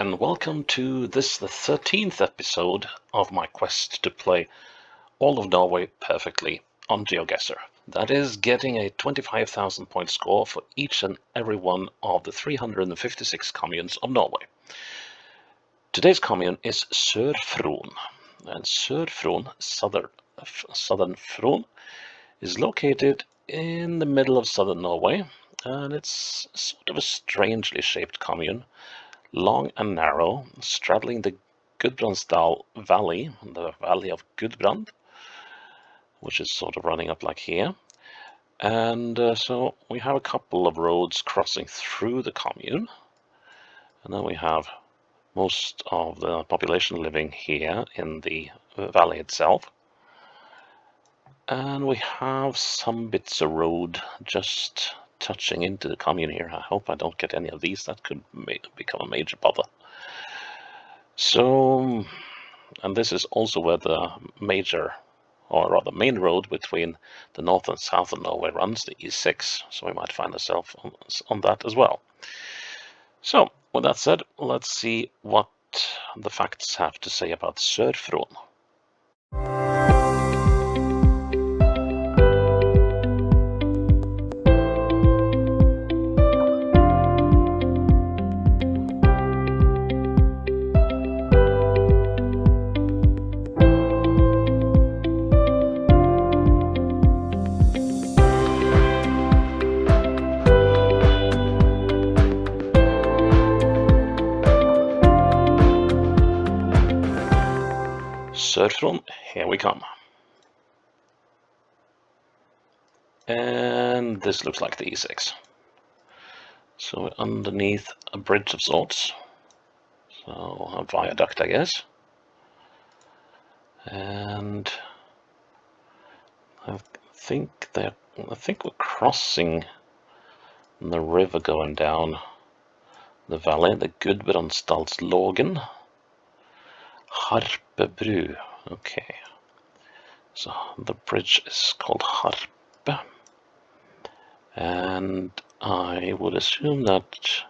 and welcome to this, the 13th episode of my quest to play all of Norway perfectly on Geoguessr. That is, getting a 25,000 point score for each and every one of the 356 communes of Norway. Today's commune is Sør-Fron, and Sør-Fron, southern Fron, is located in the middle of southern Norway, and it's sort of a strangely shaped commune, long and narrow, straddling the Gudbrandsdal Valley, the Valley of Gudbrand, which is sort of running up like here. And so we have a couple of roads crossing through the commune, and then we have most of the population living here in the valley itself. And we have some bits of road just touching into the commune here. I hope I don't get any of these. That could become a major bother. So, and this is also where the major, or rather main road between the north and south of Norway runs, the E6. So we might find ourselves on that as well. So, with that said, let's see what the facts have to say about Sør-Fron. Sør-Fron, here we come. And this looks like the E6. So we're underneath a bridge of sorts. So a viaduct, I guess. And I think we're crossing the river going down the valley, the Gudbrandsdalslågen. Harpebru. Okay. So the bridge is called Harpe. And I would assume that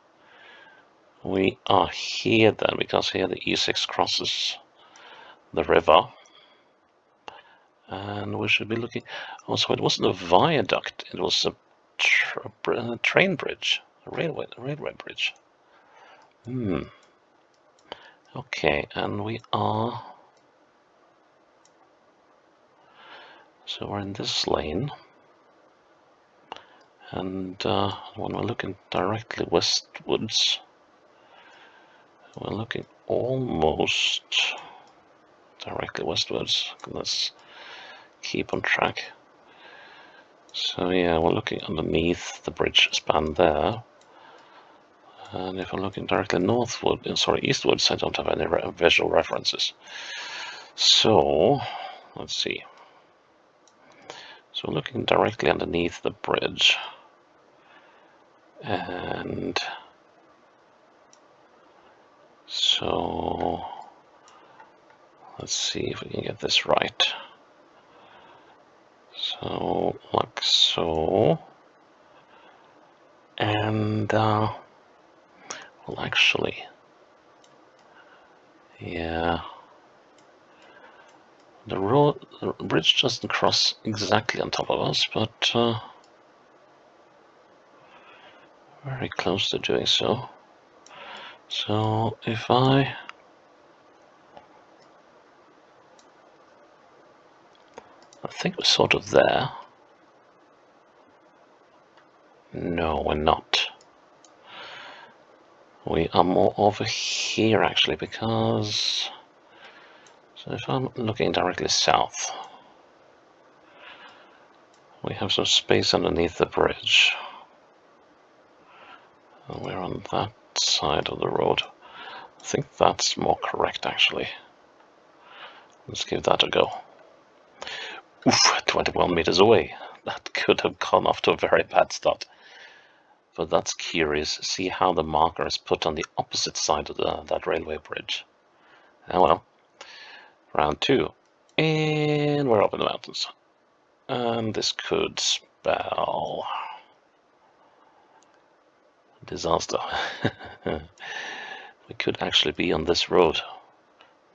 we are here then, because here the E6 crosses the river. And we should be looking. Oh, so it wasn't a viaduct, it was a train bridge, a railway bridge. Okay, and we are. So we're in this lane. And when we're looking directly westwards, we're looking almost directly westwards. Let's keep on track. So yeah, we're looking underneath the bridge span there. And if we're looking directly eastwards, I don't have any visual references. So, let's see. So we're looking directly underneath the bridge. And so, let's see if we can get this right. So, like so. And, well, actually, yeah. The bridge doesn't cross exactly on top of us, but very close to doing so. So if I think we're sort of there. No, we're not. We are more over here actually, because so if I'm looking directly south, we have some space underneath the bridge. And we're on that side of the road. I think that's more correct actually. Let's give that a go. Oof, 21 meters away. That could have gone off to a very bad start. But that's curious. See how the marker is put on the opposite side of that railway bridge. Oh well. Round 2. And we're up in the mountains. And this could spell disaster. We could actually be on this road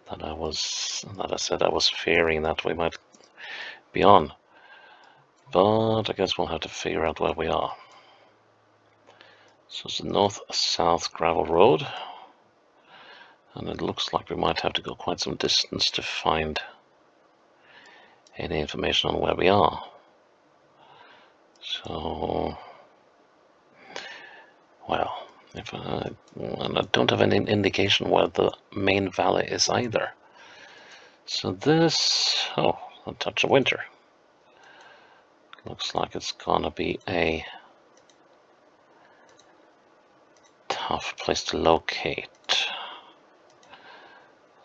that I said I was fearing that we might be on. But I guess we'll have to figure out where we are. So it's the north-south gravel road. And it looks like we might have to go quite some distance to find any information on where we are. So, well, and I don't have any indication where the main valley is either. So this, oh, a touch of winter. Looks like it's gonna be a tough place to locate.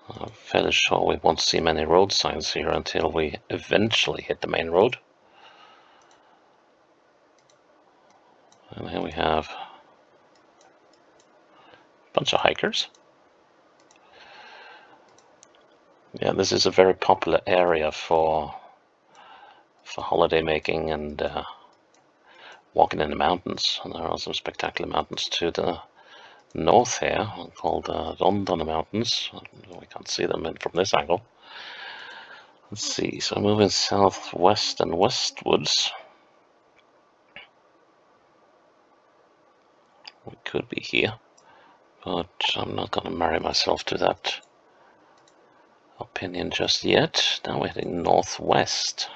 I'm fairly sure we won't see many road signs here until we eventually hit the main road. And here we have a bunch of hikers. Yeah, this is a very popular area for holiday making and walking in the mountains. And there are some spectacular mountains to the north here called Rondane Mountains. We can't see them from this angle. Let's see, so moving southwest and westwards. We could be here, but I'm not going to marry myself to that opinion just yet. Now we're heading northwest.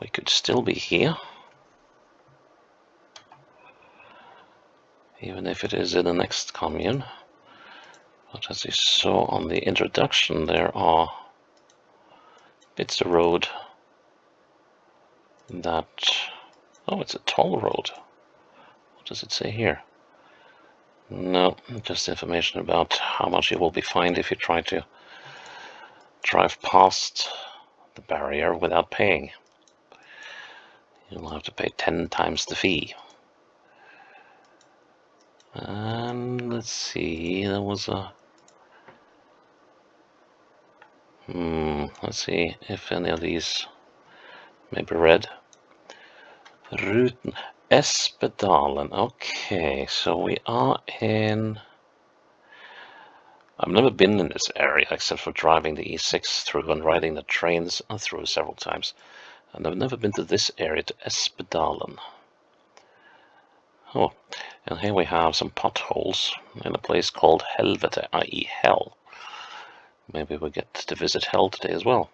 We could still be here, even if it is in the next commune. But as you saw on the introduction, there are bits of road that... Oh, it's a toll road. What does it say here? No, just information about how much you will be fined if you try to drive past the barrier without paying. You'll have to pay 10 times the fee. And let's see, there was a... let's see if any of these may be read. Ruten Espedalen. Okay, so we are in... I've never been in this area except for driving the E6 through and riding the trains through several times. And I've never been to this area, to Espedalen. Oh, and here we have some potholes in a place called Helvete, i.e. hell. Maybe we get to visit hell today as well.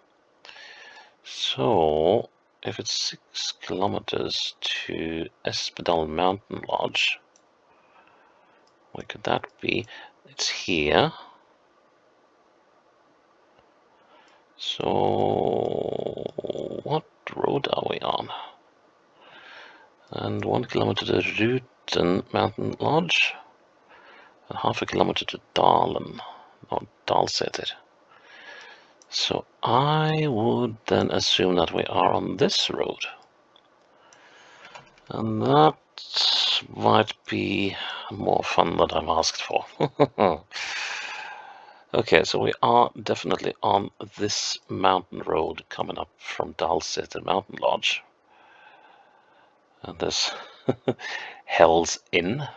So, if it's 6 kilometers to Espedalen Mountain Lodge, where could that be? It's here. So, what road are we on? And 1 kilometer to Ruten Mountain Lodge, and half a kilometer to Dalen, or Dalseter. So I would then assume that we are on this road. And that might be more fun than I've asked for. Okay, so we are definitely on this mountain road coming up from Dalseter Mountain Lodge. And this Hell's Inn.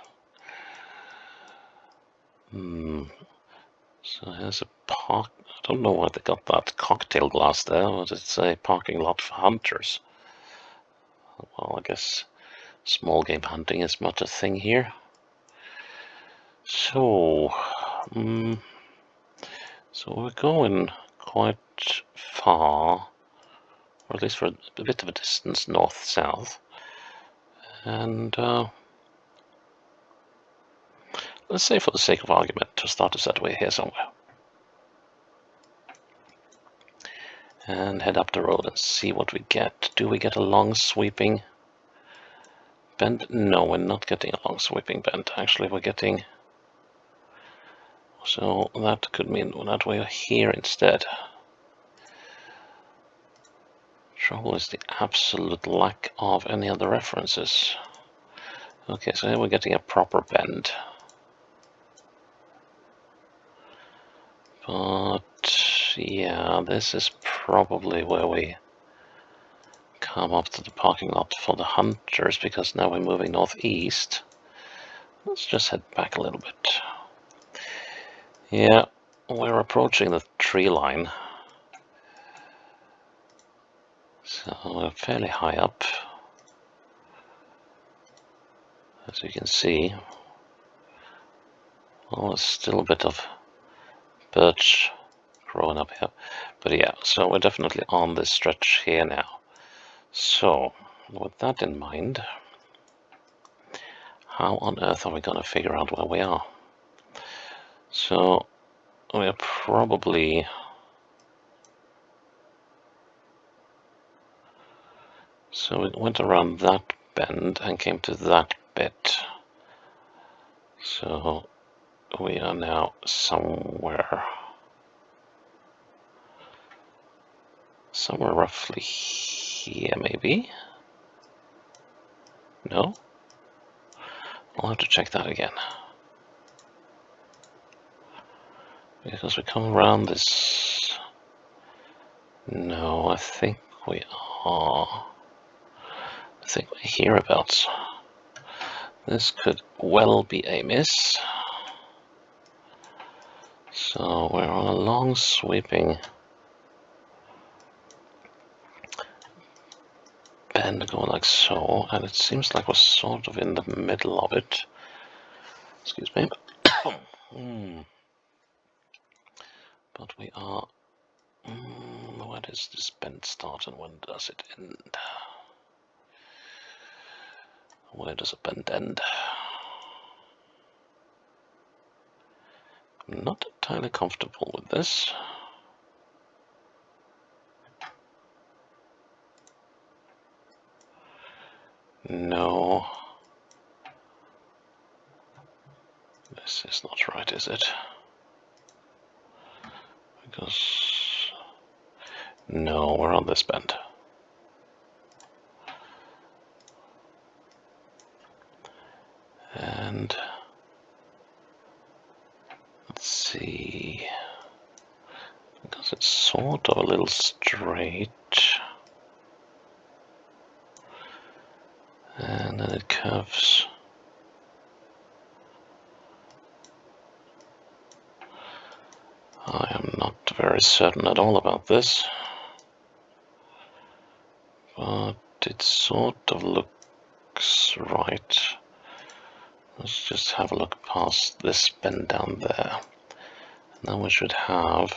So here's a park. I don't know why they got that cocktail glass there, but it's a parking lot for hunters. Well, I guess small game hunting is much a thing here. So, so we're going quite far, or at least for a bit of a distance north-south. And let's say for the sake of argument, to start us that way here somewhere. And head up the road and see what we get. Do we get a long sweeping bend? No, we're not getting a long sweeping bend. Actually, we're getting... So that could mean that we're here instead. Trouble is the absolute lack of any other references. Okay, so here we're getting a proper bend. But yeah, this is probably where we come up to the parking lot for the hunters, because now we're moving northeast. Let's just head back a little bit. Yeah, we're approaching the tree line. So we're fairly high up, as you can see. Well, there's still a bit of birch growing up here. But yeah, so we're definitely on this stretch here now. So, with that in mind, how on earth are we going to figure out where we are? So, we're probably... So we went around that bend and came to that bit. So, we are now somewhere roughly here, maybe? No? I'll have to check that again. Because we come around this... No, I think we are... I think we're hereabouts. This could well be a miss. So we're on a long sweeping bend going like so, and it seems like we're sort of in the middle of it. Excuse me. But we are... where does this bend start and when does it end? Where does a bend end? I'm not entirely comfortable with this. No. This is not right, is it? Because... No, we're on this bend. And... let's see... Because it's sort of a little straight. And then it curves. I am not very certain at all about this. But it sort of looks right. Let's just have a look past this bend down there. And then we should have...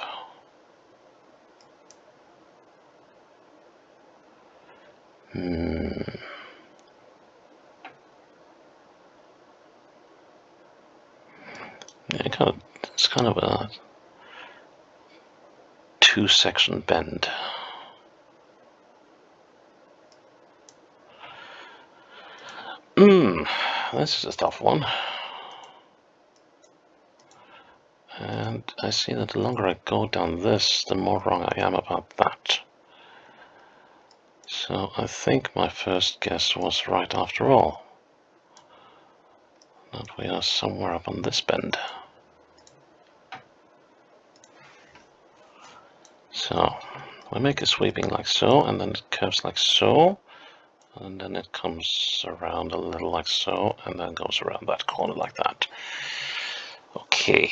Yeah, it's kind of a two-section bend. This is a tough one. And I see that the longer I go down this, the more wrong I am about that. So I think my first guess was right after all. That we are somewhere up on this bend. So we make a sweeping like so, and then it curves like so, and then it comes around a little like so, and then goes around that corner like that. Okay.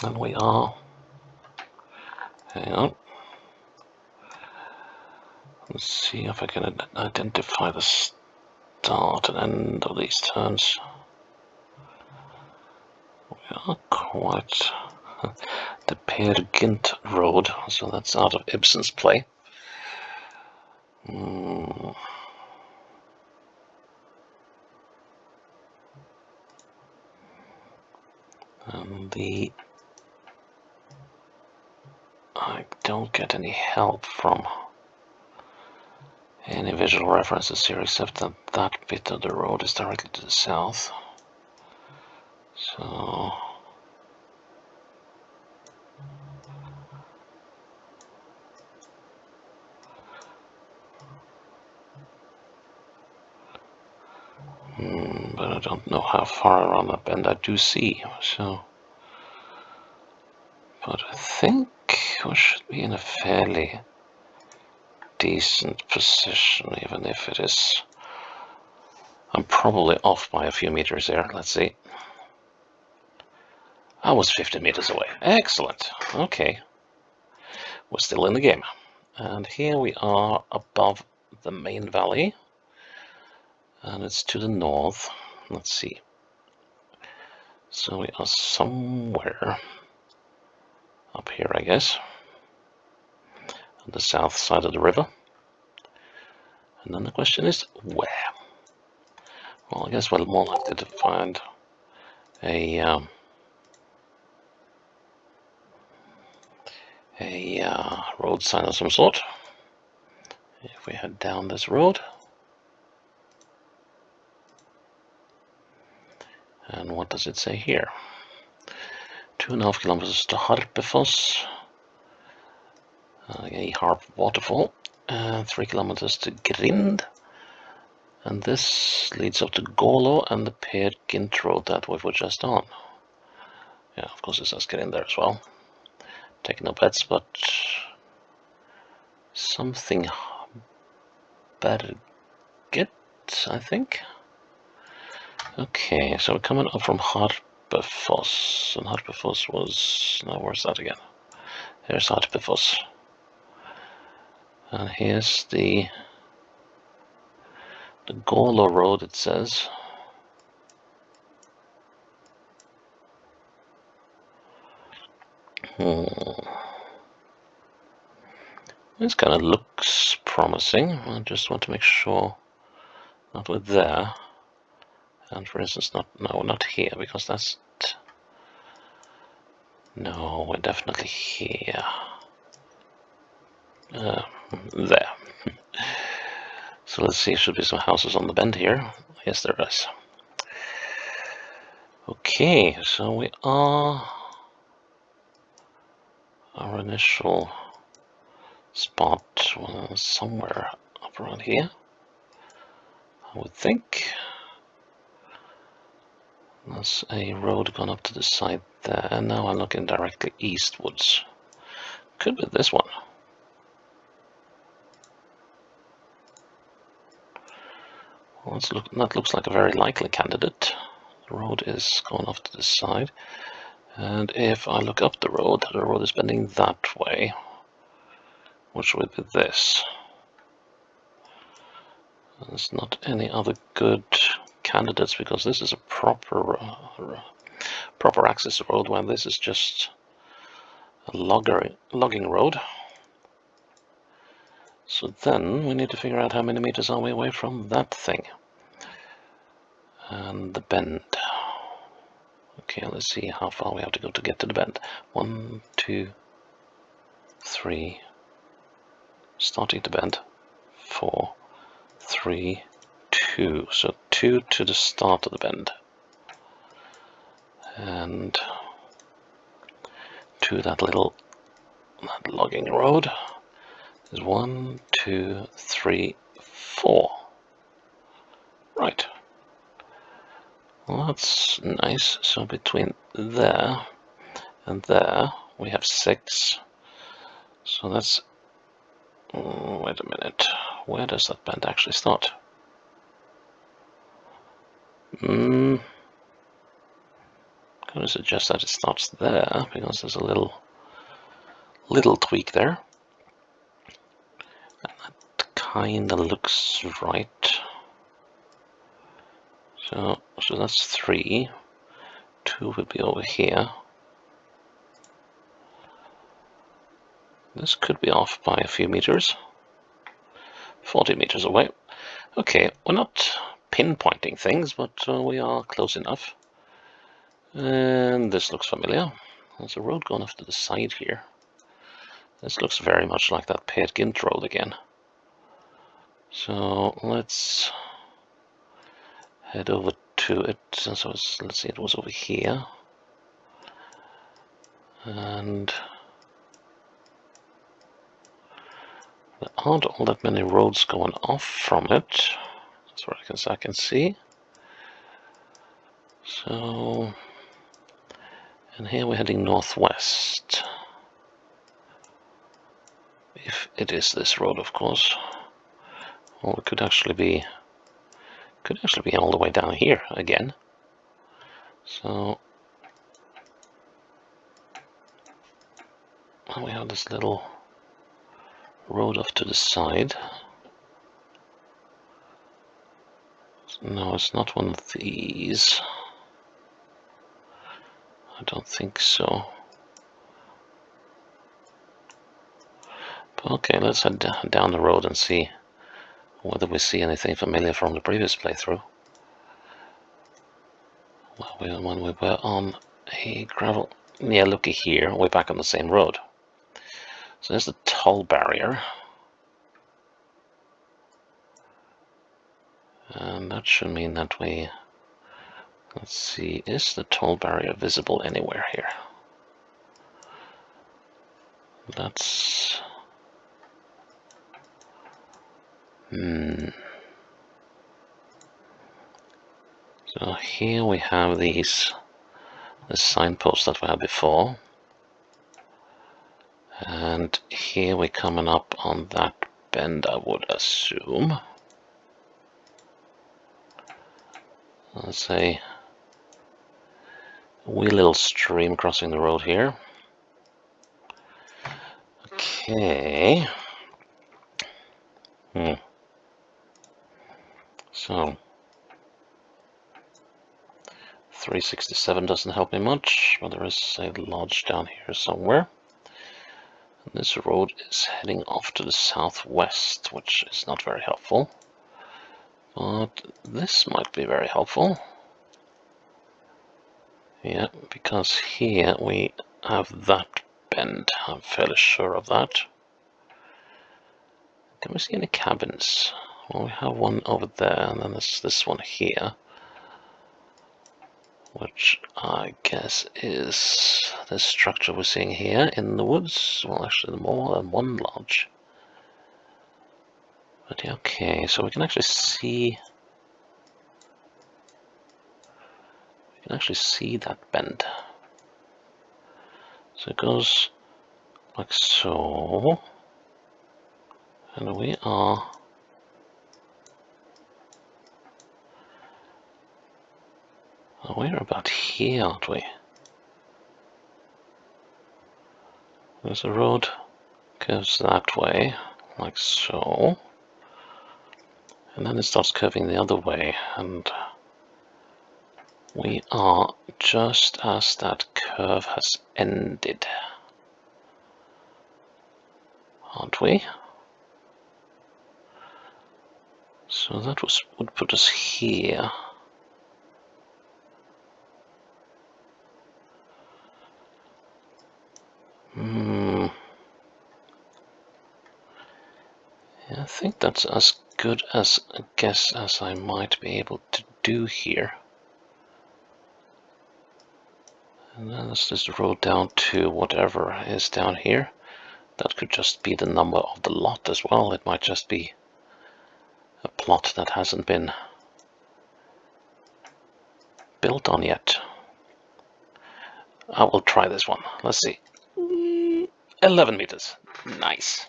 And we are... Hang on. Let's see if I can identify the start and end of these turns. We are quite... the Peer Gynt Road, so that's out of Ibsen's play. And I don't get any help from any visual references here, except that that bit of the road is directly to the south. So... but I don't know how far around that bend I do see, so... But I think we should be in a fairly decent position, even if it is I'm probably off by a few meters here. Let's see. I was 50 meters away. Excellent. Okay. We're still in the game. And here we are above the main valley. And it's to the north. Let's see. So we are somewhere up here, I guess. On the south side of the river. And then the question is, where? Well, I guess we're more likely to find a road sign of some sort. If we head down this road. And what does it say here? 2.5 kilometers to Harpefoss, a Harp waterfall, 3 kilometers to Grind, and this leads up to Golo and the Peer Gynt road that we were just on. Yeah, of course it says Grind there as well. Take no bets, but something Berget, I think. Okay, so we're coming up from Harpefoss, and Harpefoss was, now where's that again? Here's Harpefoss. And here's the Golo road, it says. This kind of looks promising. I just want to make sure that we're there. And for instance, not here, because that's... No, we're definitely here. There. So let's see, should be some houses on the bend here. Yes, there is. Okay, so we are... Our initial spot was somewhere up around here, I would think. There's a road gone up to the side there, and now I'm looking directly eastwards. Could be this one. Well, that looks like a very likely candidate. The road is going off to the side, and if I look up the road is bending that way, which would be this. There's not any other good candidates because this is a proper access road, while this is just a logging road. So then we need to figure out how many meters are we away from that thing. And the bend. Okay, let's see how far we have to go to get to the bend. 1, 2, 3. Starting to bend. 4, 3, 2. So 2 to the start of the bend. And to that logging road is 1, 2, 3, 4. Right. Well, that's nice. So between there and there we have 6. So that's... wait a minute. Where does that bend actually start? I'm going to suggest that it starts there, because there's a little tweak there. And that kind of looks right. So that's 3. 2 would be over here. This could be off by a few meters. 40 meters away. Okay, we're not pinpointing things, but we are close enough. And this looks familiar. There's a road going off to the side here. This looks very much like that Peer Gynt road again. So let's head over to it. So let's see, it was over here. And there aren't all that many roads going off from it. That's what I can see. So, and here we're heading northwest. If it is this road, of course. Well, it could actually be Could actually be all the way down here again. So we have this little road off to the side. No, it's not one of these. I don't think so. But okay, let's head down the road and see whether we see anything familiar from the previous playthrough. Well, when we were on a gravel... Yeah, looky here, we're back on the same road. So there's the toll barrier. And that should mean that we... Let's see, is the toll barrier visible anywhere here? That's... So here we have the signposts that we had before. And here we're coming up on that bend, I would assume. Let's say a wee little stream crossing the road here. Okay. So 367 doesn't help me much, but there is a lodge down here somewhere. And this road is heading off to the southwest, which is not very helpful. But this might be very helpful. Yeah, because here we have that bend. I'm fairly sure of that. Can we see any cabins? Well, we have one over there, and then there's this one here, which I guess is the structure we're seeing here in the woods. Well, actually, more than one lodge. But yeah, okay, so we can actually see. We can actually see that bend. So it goes like so, and we are. We're about here, aren't we? There's a road goes that way, like so. And then it starts curving the other way, and we are just as that curve has ended, aren't we? So that would put us here. Yeah, I think that's as good as a guess as I might be able to do here. And then let's just roll down to whatever is down here. That could just be the number of the lot as well. It might just be a plot that hasn't been built on yet. I will try this one. Let's see. 11 meters. Nice.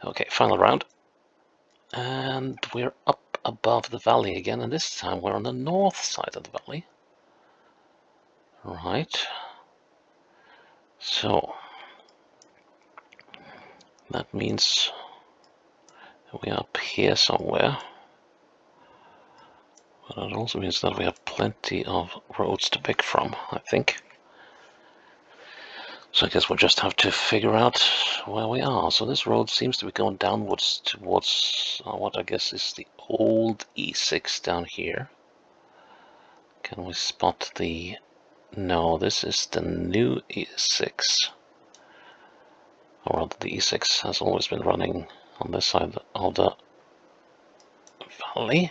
Okay, final round. And we're up above the valley again, and this time we're on the north side of the valley. Right. So that means we are up here somewhere. But it also means that we have plenty of roads to pick from, I think. So I guess we'll just have to figure out where we are. So this road seems to be going downwards towards what I guess is the old E6 down here. Can we spot the... No, this is the new E6. Or the E6 has always been running on this side of the valley.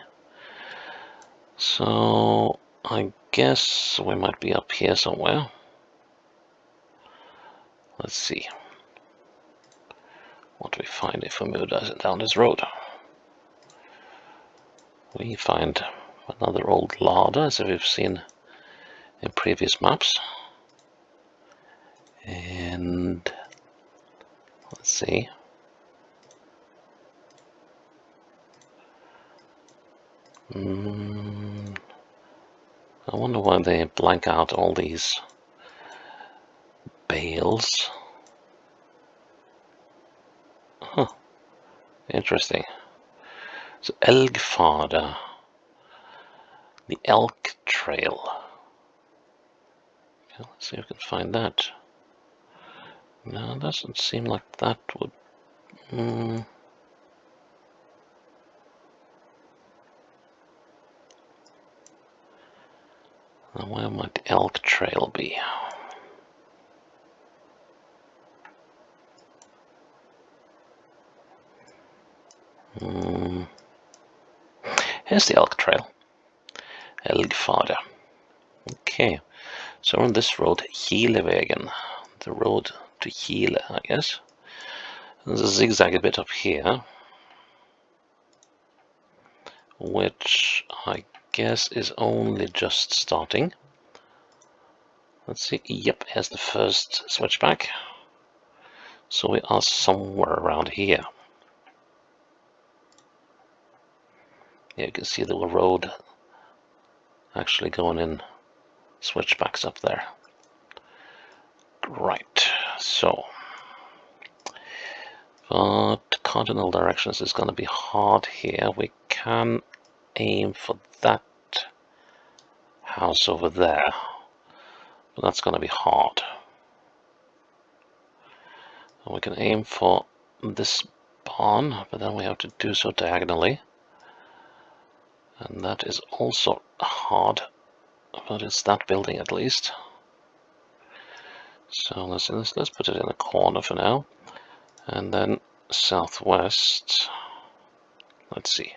So I guess we might be up here somewhere. Let's see what we find if we move down this road. We find another old larder, as we've seen in previous maps. And let's see. I wonder why they blank out all these bales. Huh, interesting. So Elgfader, the elk trail. Okay, let's see if we can find that. No, it doesn't seem like that would... Now where might the elk trail be? Here's the elk trail. Elgfader. Okay, so on this road, Kilevägen, the road to Kile, I guess. There's a zigzag a bit up here, which I guess is only just starting. Let's see, yep, here's the first switchback. So we are somewhere around here. Yeah, you can see the road actually going in switchbacks up there. Right, so... But cardinal directions is going to be hard here. We can aim for that house over there, but that's going to be hard. And we can aim for this barn, but then we have to do so diagonally, and that is also hard, but it's that building at least. So let's put it in a corner for now, and then southwest. Let's see.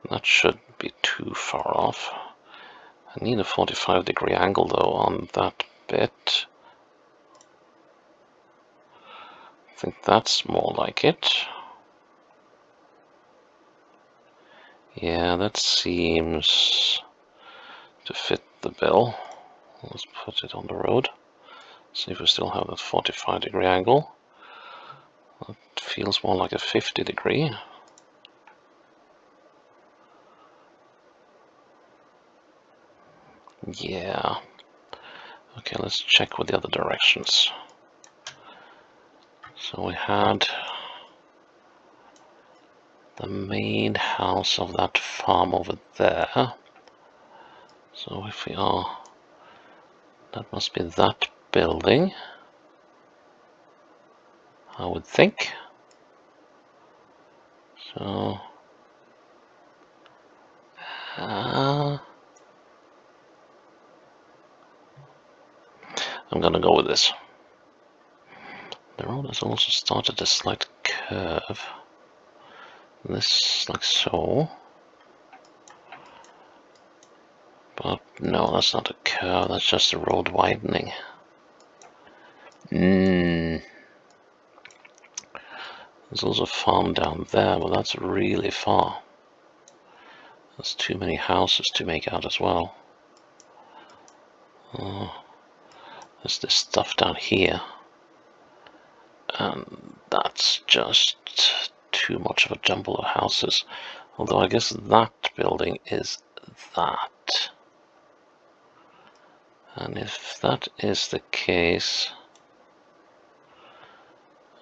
That shouldn't be too far off. I need a 45-degree angle though on that bit. I think that's more like it. Yeah, that seems to fit the bill. Let's put it on the road. See if we still have that 45-degree angle. That feels more like a 50-degree. Yeah. Okay, let's check with the other directions. So we had the main house of that farm over there. So if we are... That must be that building, I would think. So... I'm gonna go with this. The road has also started a slight curve. This, like so. But no, that's not a curve, that's just the road widening. There's also a farm down there, but that's really far. There's too many houses to make out as well. There's this stuff down here. And that's just too much of a jumble of houses. Although I guess that building is that. And if that is the case,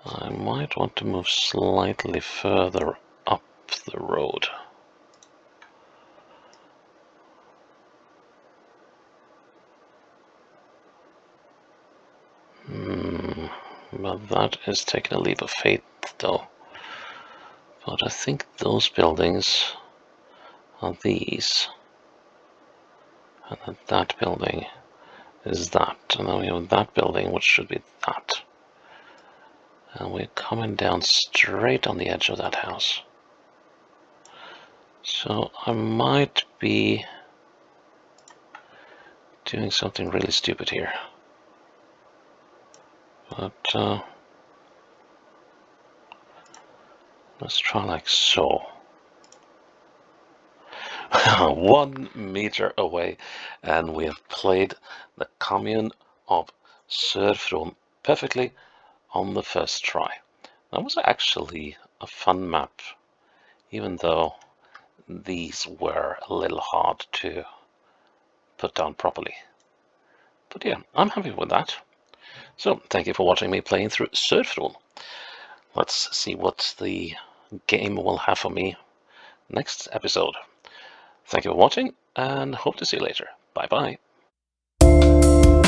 I might want to move slightly further up the road. But that is taking a leap of faith, though. But I think those buildings are these. And then that building is that. And then we have that building, which should be that. And we're coming down straight on the edge of that house. So I might be doing something really stupid here. But let's try like so. 1 meter away, and we have played the commune of Sør-Fron perfectly on the first try. That was actually a fun map, even though these were a little hard to put down properly. But yeah, I'm happy with that. So thank you for watching me playing through Sør-Fron. Let's see what the game will have for me next episode. Thank you for watching, and hope to see you later. Bye bye.